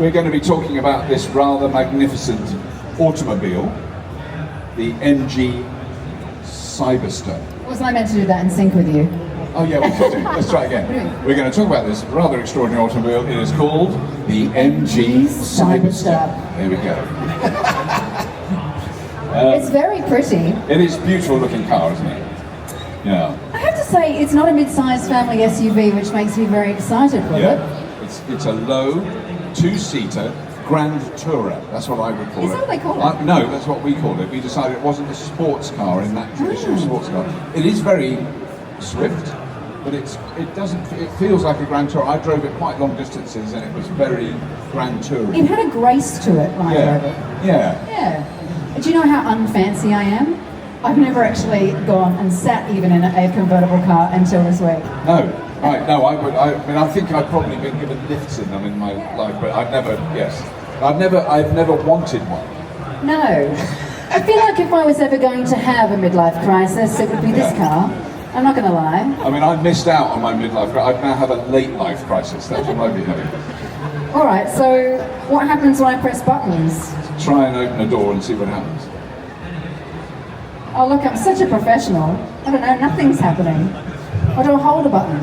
we're going to be talking about this rather magnificent automobile, the MG Cyberster. Wasn't I meant to do that in sync with you? Oh yeah, we should do. Let's try again. We're going to talk about this rather extraordinary automobile. It is called the MG Cyberster. There we go. It's very pretty. It is a beautiful looking car, isn't it? Yeah. I have to say, it's not a mid-sized family SUV, which makes me very excited with it. It's a low, two-seater Grand Tourer. That's what I would call it. Is that what they call it? No, that's what we called it. We decided it wasn't a sports car in that traditional sports car. It is very swift, but it feels like a Grand Tourer. I drove it quite long distances, and it was very Grand Tourer. It had a grace to it when I drove it. Yeah. Do you know how unfancy I am? I've never actually gone and sat even in a convertible car until this week. No, right, no, I mean, I think I've probably been given lifts in them in my life, but I've never wanted one. No. I feel like if I was ever going to have a midlife crisis, it would be this car. I'm not going to lie. I mean, I missed out on my midlife crisis. I now have a late life crisis. That's what I'd be having. All right, so what happens when I press buttons? Try and open a door and see what happens. Oh look, I'm such a professional. I don't know, nothing's happening. Or do I hold a button?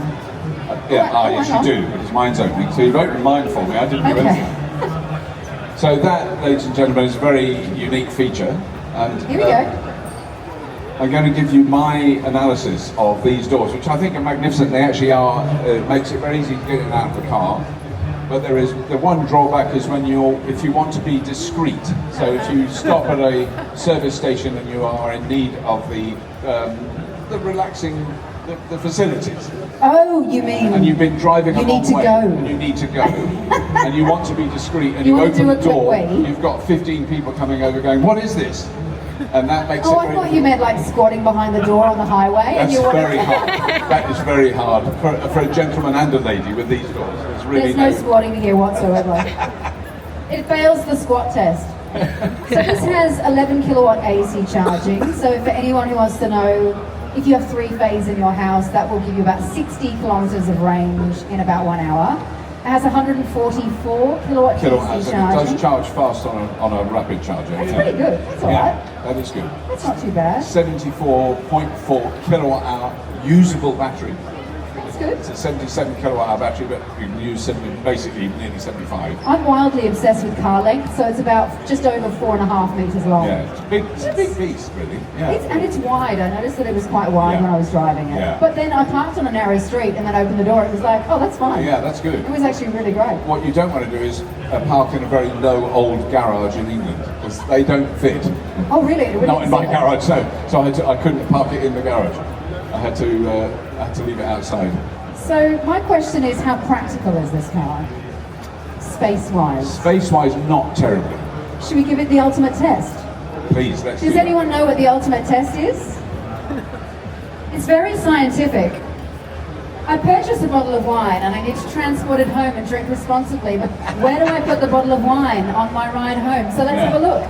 Yes you do, because mine's opening. So you've opened mine for me, I didn't do anything. So that, ladies and gentlemen, is a very unique feature. And here we go. I'm going to give you my analysis of these doors, which I think are magnificent. They actually are, it makes it very easy to get in and out of the car. But there is, the one drawback is if you want to be discreet. So if you stop at a service station and you are in need of the relaxing, the facilities. Oh, you mean? And you've been driving a long way. And you need to go. And you want to be discreet, and you open the door, you've got 15 people coming over going, what is this? And that makes it I thought you meant like squatting behind the door on the highway. That's very hard. That is very hard for a gentleman and a lady with these doors. Really There's no squatting here whatsoever. It fails the squat test. So this has 11 kilowatt AC charging. So for anyone who wants to know, if you have 3-phase in your house, that will give you about 60 kilometers of range in about 1 hour. It has 144 kilowatt AC charging. It does charge fast on a rapid charger. That's pretty good. That's all right. That is good. That's not too bad. 74.4 kilowatt hour usable battery. That's good. It's a 77 kilowatt hour battery, but you can use basically nearly 75. I'm wildly obsessed with car length, so it's about just over 4.5 meters long. Yeah, it's a big beast, really. Yeah. And it's wide. I noticed that it was quite wide when I was driving it. Yeah. But then I parked on a narrow street and then opened the door. It was like, oh, that's fine. Yeah, that's good. It was actually really great. What you don't want to do is park in a very low old garage in England, because they don't fit. Oh, really? Not in my garage, so I couldn't park it in the garage. I had to leave it outside. So my question is, how practical is this car, space-wise? Space-wise, not terribly. Should we give it the ultimate test? Please, let's Does anyone know what the ultimate test is? It's very scientific. I purchased a bottle of wine and I need to transport it home and drink responsibly, but where do I put the bottle of wine on my ride home? So let's have a look.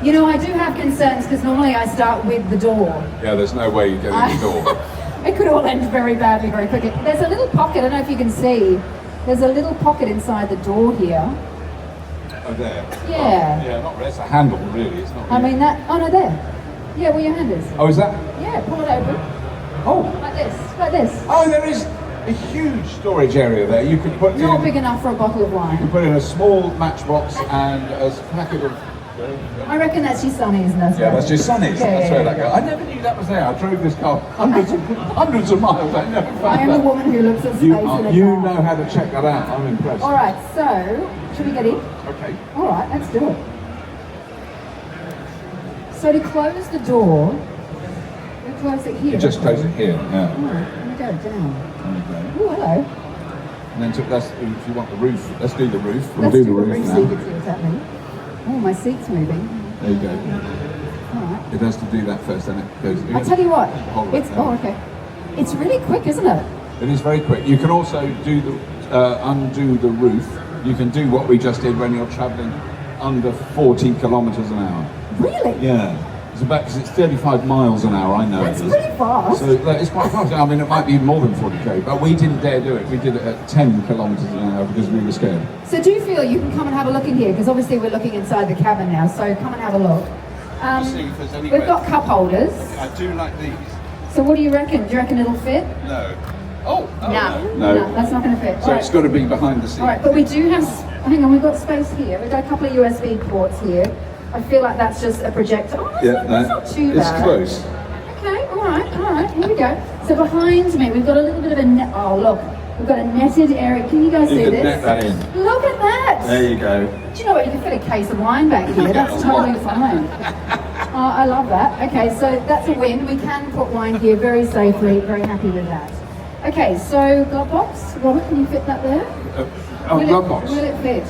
You know, I do have concerns because normally I start with the door. Yeah, there's no way you get in the door. It could all end very badly very quickly. There's a little pocket, I don't know if you can see. There's a little pocket inside the door here. Oh, there? Yeah. Yeah, not really. It's a handle, really. It's not. I mean that, oh no, there. Yeah, where your hand is. Oh, is that? Yeah, pull it open. Oh. Like this, like this. Oh, there is a huge storage area there. You could put Not big enough for a bottle of wine. You could put in a small matchbox and a packet of... I reckon that's your Sonny's, and that's that's your Sonny's. That's where that goes. I never knew that was there. I drove this car hundreds of miles. I never found I am that. a woman who looks at space in a car. You know how to check that out. I'm impressed. All right, so should we get in? Okay. All right, let's do it. So to close the door, we close it here. You just close it here. Yeah. All right, let me go down. Okay. Oh, hello. And then if you want the roof, let's do the roof. Let's do the roof now. So you can see what's happening. Oh, my seat's moving. There you go. All right. It has to do that first, then it goes. I'll tell you what. Okay. It's really quick, isn't it? It is very quick. You can also do undo the roof. You can do what we just did when you're travelling under 40 kilometres an hour. Really? Yeah. It's about, because it's 35 miles an hour, I know. That's pretty fast. So it's quite fast. I mean, it might be more than 40k, but we didn't dare do it. We did it at 10 kilometers an hour because we were scared. So do you feel you can come and have a look in here? Because obviously we're looking inside the cabin now, so come and have a look. Just see if there's anywhere. We've got cup holders. I do like these. So what do you reckon? Do you reckon it'll fit? No. Oh, No, that's not going to fit. So it's got to be behind the seat. All right, but we do have, hang on, we've got space here. We've got a couple of USB ports here. I feel like that's just a projector. Oh, that's not too bad. It's close. Okay, all right, here we go. So behind me, we've got a little bit of a net, oh look, we've got a netted area. Can you guys see You this? can net that in. Look at that. There you go. Do you know what, you can fit a case of wine back here. That's totally fine. Oh, I love that. Okay, so that's a win. We can put wine here very safely. Very happy with that. Okay, so glove box. Robert, can you fit that there? Glove box. Will it fit?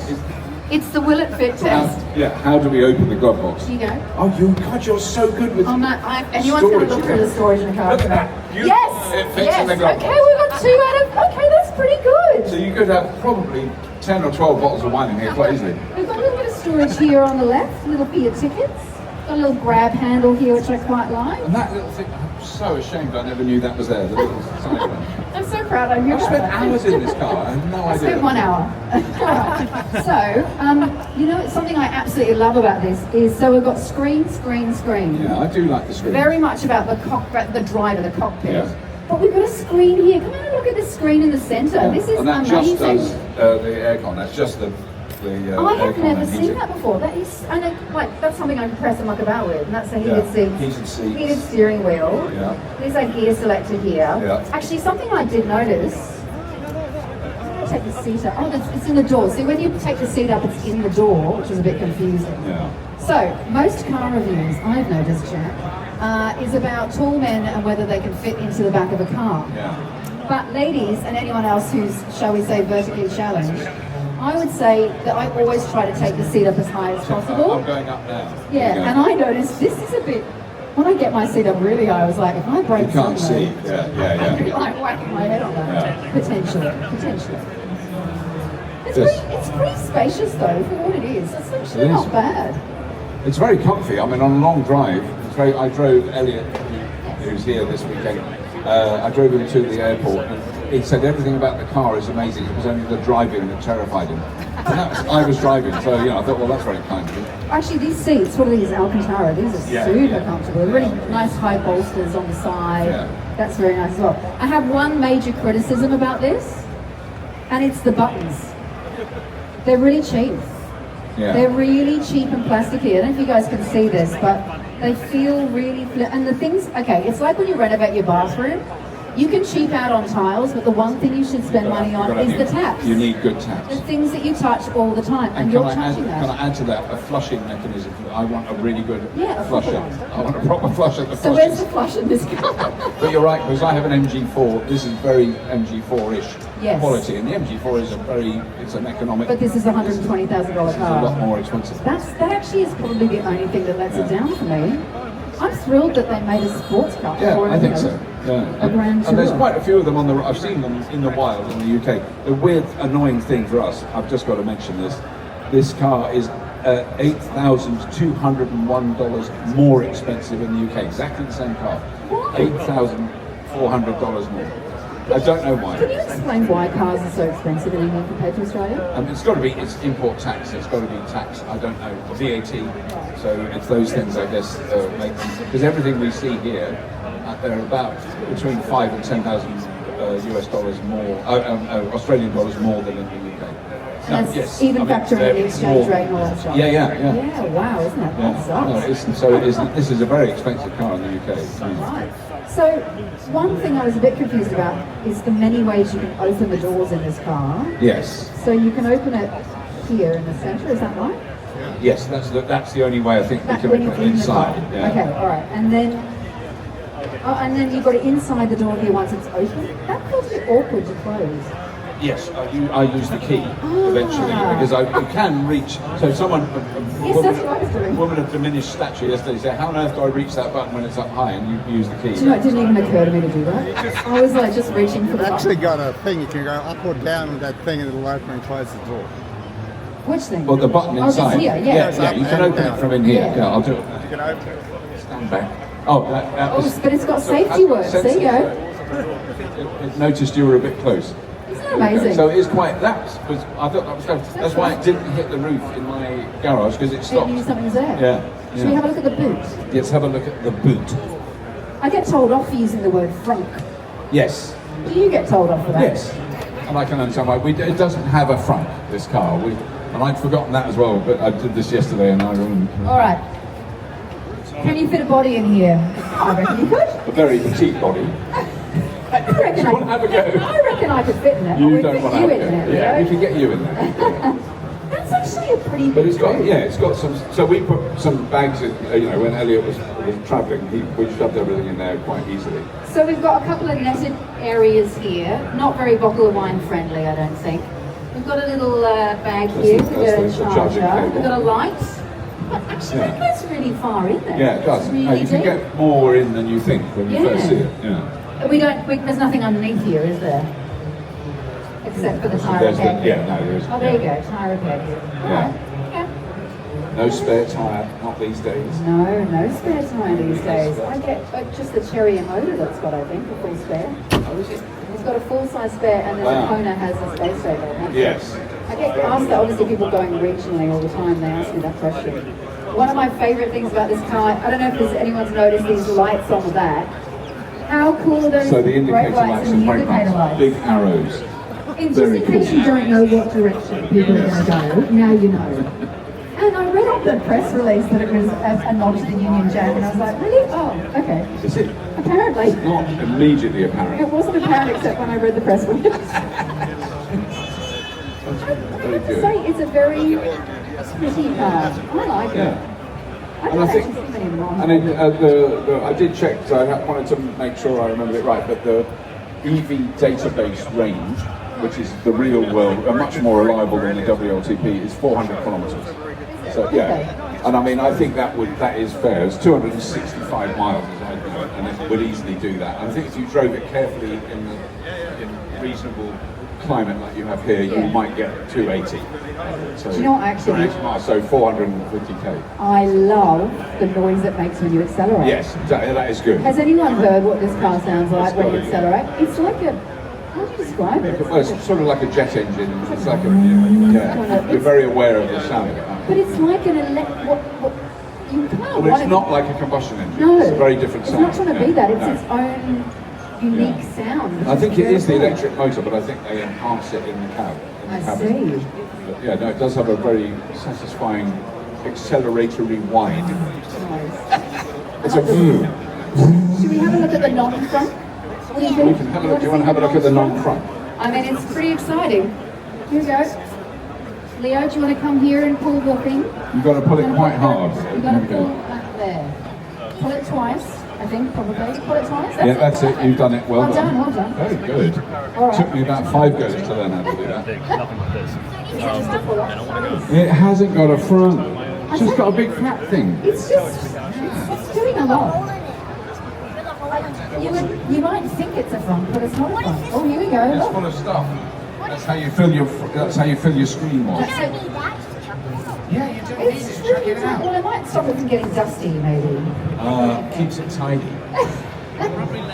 It's the will it fit test. How do we open the glove box? Here you go. Oh, God, you're so good with anyone's going to look through the storage in the car. Look at that. Yes! It fits in the glove box. Okay, we've got 2 out of, okay, that's pretty good. So you could have probably 10 or 12 bottles of wine in here quite easily. We've got a little bit of storage here on the left, a little for your tickets. Got a little grab handle here, which I quite like. And that little thing, I'm so ashamed I never knew that was there, the little side one. I'm so proud of you. I've spent hours in this car, I have no idea. I spent 1 hour. So, you know, something I absolutely love about this is, so we've got screen. Yeah, I do like the screen. Very much about the cockpit, the driver, the cockpit. Yeah. But we've got a screen here. Come and look at the screen in the centre. Yeah. This is and that amazing. just does the aircon, that's just the I have aircon never and seen heating. that before. That is, I know, like, that's something I can press and muck about with, and that's a heated seat. Heated seats. Heated steering wheel. Yeah. There's a gear selector here. Yeah. Actually, something I did notice. Take the seat up. Oh, it's in the door. See, when you take the seat up, it's in the door, which is a bit confusing. Yeah. So, most car reviews, I've noticed, Jack, is about tall men and whether they can fit into the back of a car. Yeah. But ladies and anyone else who's, shall we say, vertically challenged, I would say that I always try to take the seat up as high as possible. I'm going up now. Yeah, and I noticed this is a bit, when I get my seat up really high, I was like, if I break You can't something, see. Yeah. I'd be like whacking my head on that. Potentially. Yes. It's pretty spacious though, for what it is. It's actually not bad. It's very comfy. I mean, on a long drive, I drove Elliot, who's here this weekend. I drove him to the airport, and he said everything about the car is amazing. It was only the driving that terrified him. And I was driving, so I thought, well, that's very kind of you. Actually, these seats, what are these, Alcantara? These are super comfortable. Really nice high bolsters on the side. Yeah. That's very nice as well. I have one major criticism about this, and it's the buttons. They're really cheap. Yeah. They're really cheap and plasticky. I don't know if you guys can see this, but they feel really, and the things, okay, it's like when you renovate your bathroom, you can cheap out on tiles, but the one thing you should spend money on is the taps. You need good taps. The things that you touch all the time, and you're touching that. Can I add to that a flushing mechanism? I want a really good a flusher. proper one. I want a proper flush at the So where's the flush in this car? But you're right, because I have an MG4. This is very MG4-ish quality, and the MG4 is it's an economic. But this is a $120,000 car. It's a lot more expensive. That actually is probably the only thing that lets it down for me. I'm thrilled that they made a sports car. Yeah, I think so. Yeah. A Grand and there's Tour. quite a few of them on the. I've seen them in the wild in the UK. The weird, annoying thing for us, I've just got to mention this. This car is $8,201 more expensive in the UK. Exactly the same car. $8,400 more. I don't know why. Can you explain why cars are so expensive in England compared to Australia? It's got to be, it's import tax, it's got to be tax, I don't know, VAT, so it's those things I guess make them, because everything we see here, they're about between 5 and 10,000 US dollars more, Australian dollars more than in the UK. And that's even factoring in the exchange rate and all that stuff. Yeah, wow, isn't that? That sucks. This is a very expensive car in the UK. Right. So, one thing I was a bit confused about is the many ways you can open the doors in this car. Yes. So you can open it here in the centre, is that right? Yes, that's the only way I think we can when open you're it in the car. inside. Yeah. Okay, all right. And then you've got it inside the door here once it's open. That feels a bit awkward to close. Yes, I use the key eventually because you can reach. So someone, that's what I was doing. Woman of diminished stature yesterday said, "How on earth do I reach that button when it's up high?" And you use the key. Do you know, it didn't even occur to me to do that. I was like just reaching for the I've actually button. got a thing you can go up or down with that thing and it'll open and close the door. Which thing? Well, the button Oh, this inside. here, Yeah, you can open it from in here. Yeah. Yeah, I'll do it. You can open it. stand back. Oh, that was... but it's got safety works. There you go. It noticed you were a bit close. Isn't that amazing? So it is quite, I thought that was close. That's why it didn't hit the roof in my garage, because it stopped. You knew something was there. Yeah. Should we have a look at the boot? Let's have a look at the boot. I get told off for using the word frunk. Yes. Do you get told off for that? Yes. And I can understand why. It doesn't have a front, this car. And I'd forgotten that as well, but I did this yesterday and I remember. All right. Can you fit a body in here? I reckon you could. A very petite body. I reckon You want to have a go? I reckon I could fit in it. You Or don't fit want to you have a in go. it. Yeah, you we can get you in there. That's actually a pretty But big it's got, boot. it's got some, so we put some bags in, when Elliot was travelling, we shoved everything in there quite easily. So we've got a couple of netted areas here. Not very bottle of wine friendly, I don't think. We've got a little bag here with that's a the charging charger. cable. We've got a light. But actually, that goes really far in there. Yeah, it does. It's really You can deep. get more in than you think when you first see it. Yeah. There's nothing underneath here, is there? Except for the tyre There's repair. there is. Oh, there you go, tyre repair. Yeah. Yeah. No spare tyre, not these days. No spare tyre these days. I get just the Cherry motor that's got, I think, a full spare. Oh, is it? It's got a full-size spare, and then the Kona has a space saver. Yes. I get asked that, obviously people going regionally all the time, they ask me that question. One of my favourite things about this car, I don't know if anyone's noticed these lights on the back. How cool are those So the brake indicator lights lights and and the brake indicator lights, lights? big arrows. It's Very just in case cool. you don't know what direction people are going to go, now you know. And I read on the press release that it was a nod to the Union Jack, and I was like, really? Oh, okay. Is it? Apparently. Not immediately apparent. It wasn't apparent except when I read the press release. Very To good. say it's a very pretty car. I like it. Yeah. I And don't I think, actually see many wrong. and I did check, so I wanted to make sure I remembered it right, but the EV database range, which is the real world, much more reliable than the WLTP, is 400 kilometres. So yeah, and I mean, I think that is fair. It's 265 miles, and it would easily do that. And I think if you drove it carefully in reasonable climate like you have here, you might get 280. So, Do you know what, actually? 280 miles, so 450k. I love the noise it makes when you accelerate. Yes, exactly. That is good. Has anyone heard what this car sounds like when you accelerate? It's like a, how do you describe it? Well, it's sort of like a jet engine. It's like a, you're very aware of the sound of it. But it's like an what you can't Well, want it's not like a combustion engine. No, It's a very different sound. It's not trying to be that. It's No. its own unique sound. which I think it is the very electric motor, but I think they enhance it in the cab. I see. But yeah, no, it does have a very satisfying acceleratory whine. Nice. It's a vroom. Should we have a look at the non-front? What do you think? We can have a look. Do you want to have a look at the non-front? I mean, it's pretty exciting. Here we go. Leo, do you want to come here and pull the thing? You've got to pull it quite hard. You've got to pull that there. Pull it twice, I think, probably. Pull it twice. Yeah, that's it. You've done it. Well done. Well done. Very good. All right. Took me about 5 goes to learn how to do that. Nothing like this. Just to pull up. It hasn't got a front. It's just got a big flat thing. It's doing a lot. You might think it's a front, but it's not a front. Oh, here we go. It's Look. full of stuff. That's how you fill your. That's how you fill your screen was. That's it. Yeah, you don't need It's to check really it tight. Well, out. it might stop it from getting dusty, maybe. Keeps it tidy.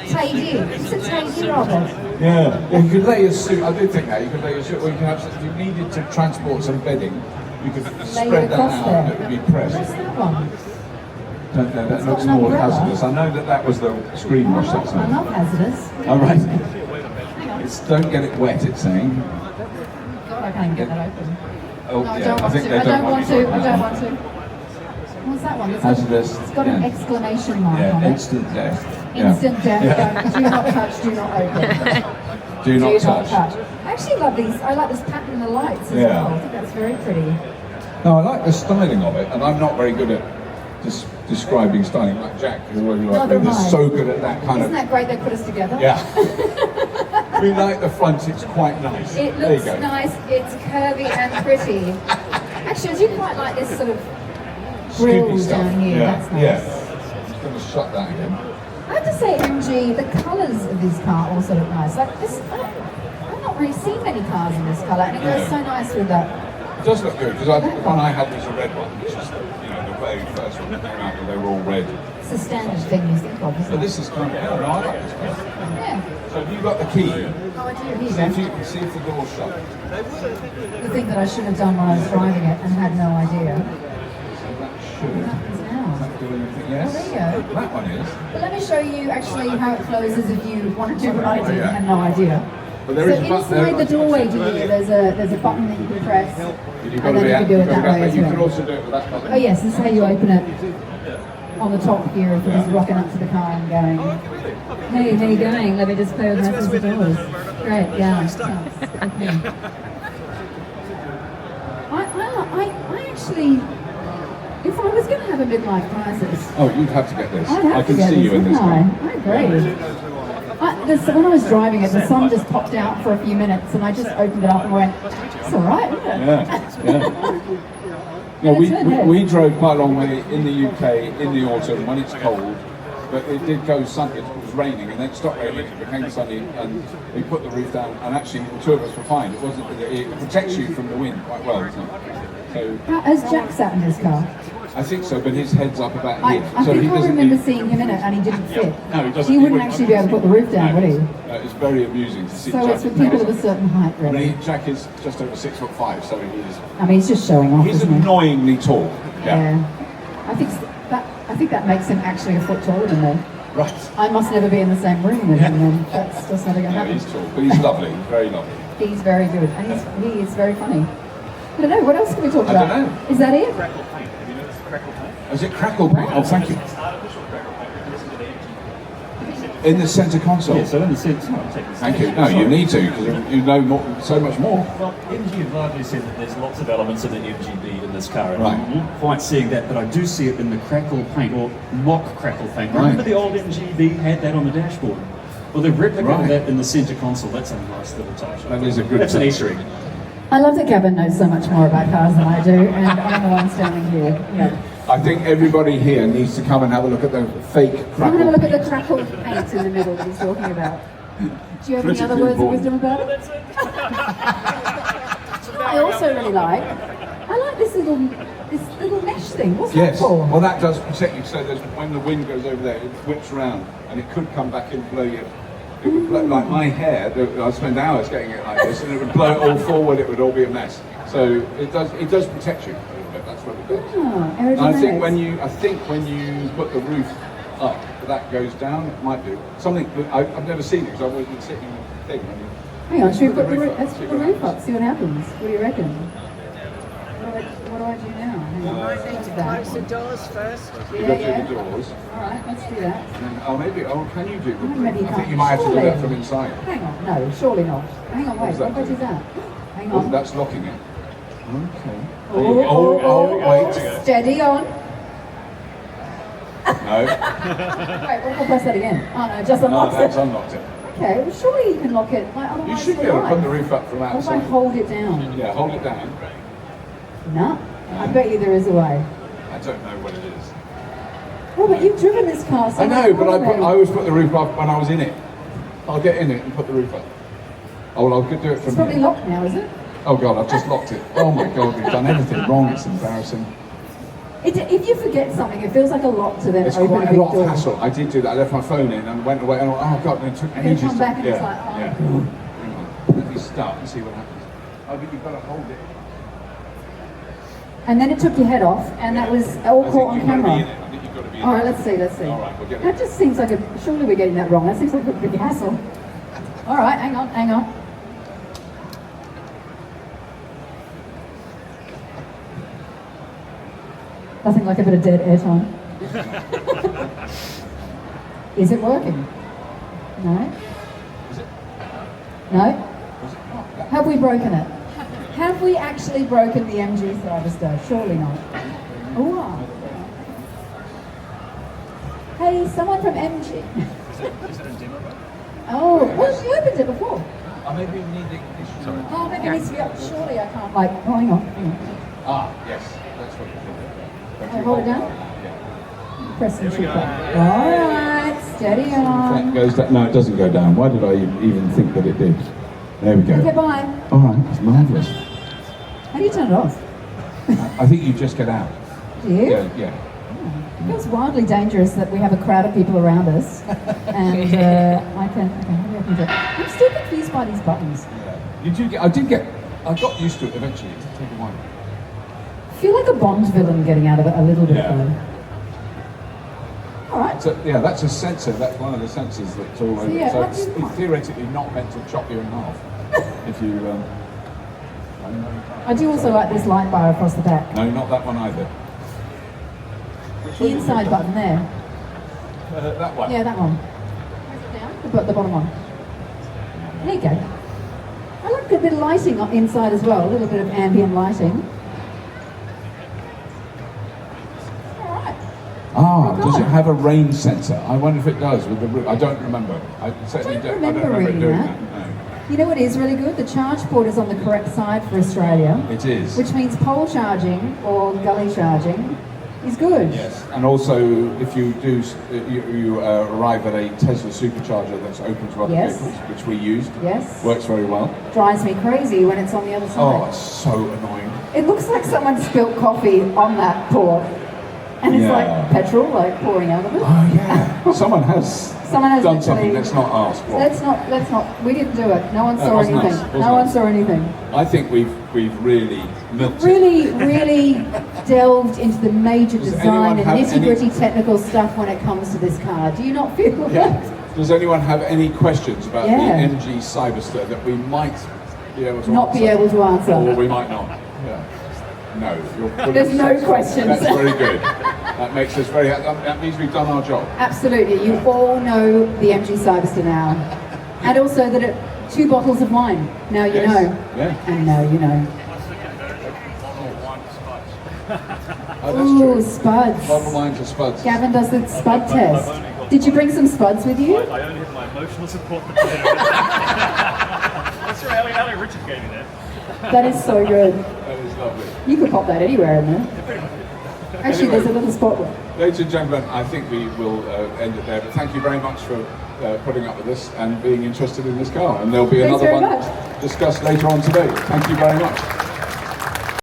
Tidy. It's a tidy, Robert. Yeah. You could lay your suit. I did think that you could lay your suit, or you could have. If you needed to transport some bedding, you could Lay it spread that across out there. and it would be pressed. What's that one? Don't know. That It's looks got an more umbrella. hazardous. I know that was the screen wash. That's I'm not. not hazardous. All right. Hang on. It's don't get it wet. It's saying. God, I can't even get that open. Oh No, I yeah. don't I want think to. they I don't want you to. I that. don't want to. What's that one? Hazardous. It's got an Yeah. exclamation mark on Yeah. it. Instant death. Instant death. Yeah. Do not touch. Do not open. Do not touch. I actually love these. I like this pattern in the lights as Yeah. well. I think that's very pretty. No, I like the styling of it, and I'm not very good at describing styling. Like Jack, who really like Neither am is I. so good at that kind Isn't of. that great they put us together? Yeah. We like the front. It's quite nice. It There you looks go. nice, it's curvy and pretty. Actually, I do quite like this sort of Scoopy grill stuff. down here. Yeah. That's nice. Yeah. I'm just gonna shut that again. I have to say, MG, the colours of this car also look nice. Like this, I've not really seen many cars in this colour, and it goes so nice with that. It does look good because the one I had was a red one, which is the very first one that came out, and they were all red. It's a standard thing you think of, isn't But it? this is kind of, I like this one. Yeah. So have you got the key? Oh, I do. Here you See if, go. see if the door's shut. The thing that I should have done when I was driving it and had no idea. So that should. What happens now? Do anything? Yes. Oh, there you go. That one is. But let me show you actually how it closes if you want to do what I did yeah. and had no idea. But So there is a button there. inside the doorway to here, there's a button that you can press, You've got and to then be you out. can do it You've got to that be out, way but as you can well. also do it with that button. Oh yes, this is how you open it on the top here if you're just rocking up to the car and going, hey, how you going? Let me just play with my the doors. Great, yeah. Nice. Okay. I actually, if I was going to have a midlife crisis, Oh, you'd have to get this. I'd have I to can get see this, you in this wouldn't one. I agree. When I was driving it, the sun just popped out for a few minutes, and I just opened it up and went, "It's all right, isn't it?" Yeah. Yeah, we drove quite a long way in the UK in the autumn when it's cold, but it did go sunny. It was raining, and then it stopped raining. It became sunny, and we put the roof down. And actually, the two of us were fine. It wasn't. It protects you from the wind quite well, doesn't it? So Has Jack sat in his car? I think so, but his head's up about I here, so think he I doesn't. remember seeing him in it, and he didn't fit. No, he doesn't. He wouldn't actually be able to put the roof down, would he? It's very amusing to see. So Jack it's for in people cars. of a certain height, I really. mean, Jack is just over 6'5", so he is. I mean, he's just showing off, He's isn't he? annoyingly tall. Yeah. I think that makes him actually a foot taller than me. Right. I must never be in the same room with him then. That's just never going to No, happen. he's tall, but he's lovely. He's very lovely. He's very good, and he is very funny. I don't know, what else can we talk I about? don't know. Is that it? Crackle paint. Have you noticed the crackle paint? Is it crackle paint? Oh, thank you. It's artificial crackle paint. Listen to the MG. In the centre console. Yeah, so in the sense, I'll take this. Thank you. No, you need to, because you know more, so much more. Well, MG have largely said that there's lots of elements of the MGB in this car, and Right. I'm not quite seeing that, but I do see it in the crackle paint, or mock crackle paint. Right. Remember the old MGB had that on the dashboard? Well, they've replicated Right. that in the centre console. That's a nice little touch. That is a good That's an touch. Easter egg. I love that Gavin knows so much more about cars than I do, and I'm the one standing here. Yeah. I think everybody here needs to come and have a look at the fake Come and have a look crackle. at the crackle paint in the middle that he's talking about. Do you have any Critically other words of important. wisdom about it? That's it. I also really like this little mesh thing. What's Yes. that for? Well, that does protect you. So there's, when the wind goes over there, it whips around, and it could come back and blow you. It would blow, like my hair. I'd spend hours getting it like this, and it would blow it all forward. It would all be a mess. So it does protect you a little bit. That's what it does. Oh, And I think aerodynamics. when you put the roof up, that goes down. It might do something. That I've never seen it because I've always been sitting in the thing. Hang on, should we put the roof roof, up, let's see put the what roof happens. up, see what happens. What do you reckon? What do I do now? Hang on. I need to close the doors first. You Yeah, go yeah. through the doors. Alright, let's do that. And then, can you do the I'm ready, roof? I think can't you might have to do surely. that from inside. Hang on, no, surely not. Hang on, wait, does that what if I do? do that? Hang Oh, on. that's locking it. Okay. Oh, Wait. steady on. No. Wait, we'll press that again. Oh no, just No, unlocked that's it. unlocked it. Okay, well surely you can lock it. Like, You otherwise should be we're able to put the live. roof up from What if I outside. hold it down? Yeah, hold it down. No. I bet you there is a way. I don't know what it is. Robert, you've driven this car so I know, but I much. always put the roof up when I was in it. I'll get in it and put the roof up. Oh, well, I could do it It's from probably here. locked now, is it? Oh God, I've just locked it. Oh my God, we've done everything wrong. It's embarrassing. If you forget something, it feels like a lot to then It's open quite a a big lot door. of hassle. I did do that. I left my phone in and went away. And oh God, and it took Then ages. come back and yeah, it's like, oh, yeah. God. Hang on. Let me start and see what happens. Oh, but you've got to hold it. And then it took your head off, and that was all I caught think on you've got to be in camera. it. I think you've got to be in All it. right, let's see. All right, we'll get it. That just seems like surely we're getting that wrong. That seems like a big hassle. All right, hang on. Nothing like a bit of dead airtime. Is it working? No? Is it? No? Was it not? Have we broken it? Have we actually broken the MG Cyberster? Surely not. Oh. Hey, someone from MG. Is it in demo mode? Oh, well, you opened it before. Maybe we need the ignition. Oh, maybe it needs to be up. Surely I can't, like, oh, hang on. Ah, yes, that's what you do. Oh, hold it down? Yeah. Press and shoot button. All right, steady on. That goes down. No, it doesn't go down. Why did I even think that it did? There we go. Okay, bye. All right, it's marvellous. How do you turn it off? I think you just get out. Do you? Yeah, yeah. It feels wildly dangerous that we have a crowd of people around us, and I can. Okay, maybe I can do it. I'm still confused by these buttons. Yeah. I got used to it eventually. It took a while. I feel like a Bond villain getting out of it a little bit. Yeah. Though. All right. So, yeah, that's a sensor. That's one of the sensors that's all over. yeah, So what it's do you- theoretically not meant to chop you in half. If you. I do also like this light bar across the back. No, not that one either. The inside button there. That one. Yeah, that one. The bottom one. There you go. I like a bit of lighting inside as well, a little bit of ambient lighting. Ah, does it have a rain sensor? I wonder if it does with the roof. I don't remember. I certainly don't remember it reading doing that. that. No. You know what is really good? The charge port is on the correct side for Australia. It is. Which means pole charging or gully charging is good. Yes, and also if you do, you arrive at a Tesla supercharger that's open to other Yes. vehicles, which we used. Yes. Works very well. Drives me crazy when it's on the other side. Oh, it's so annoying. It looks like someone spilt coffee on that port. And it's Yeah. like petrol, like pouring out of it. Oh yeah, someone has Someone has done something. literally- Let's not ask. What. Let's not, we didn't do it. No one No, it saw wasn't anything. us. It wasn't No one us. saw anything. I think we've really milked it. Really delved into the major Does design anyone and have nitty-gritty technical stuff when it comes to this car. Do you not feel Yeah. that? Does anyone have any questions about Yeah. the MG Cyberster that we might be able to Not answer? be able to answer. Or we might not. Yeah. No. You're fully There's no satisfied. questions. That's very good. That makes us very. That means we've done our job. Absolutely. You all know the MG Cyberster now. And also that 2 bottles of wine. Now you Yes. know. Yeah. And now you know. Oh, that's Ooh, true. spuds. Bottom lines are spuds. Gavin does the spud test. Did you bring some spuds with you? I only have my emotional support material. That's right, Ali Richard gave me that. That is so good. That is lovely. You could pop that anywhere in there. Actually, there's a little spot one. Ladies and gentlemen, I think we will end it there. But thank you very much for putting up with this and being interested in this car. And there'll be Thanks another very one much. discussed later on today. Thank you very much.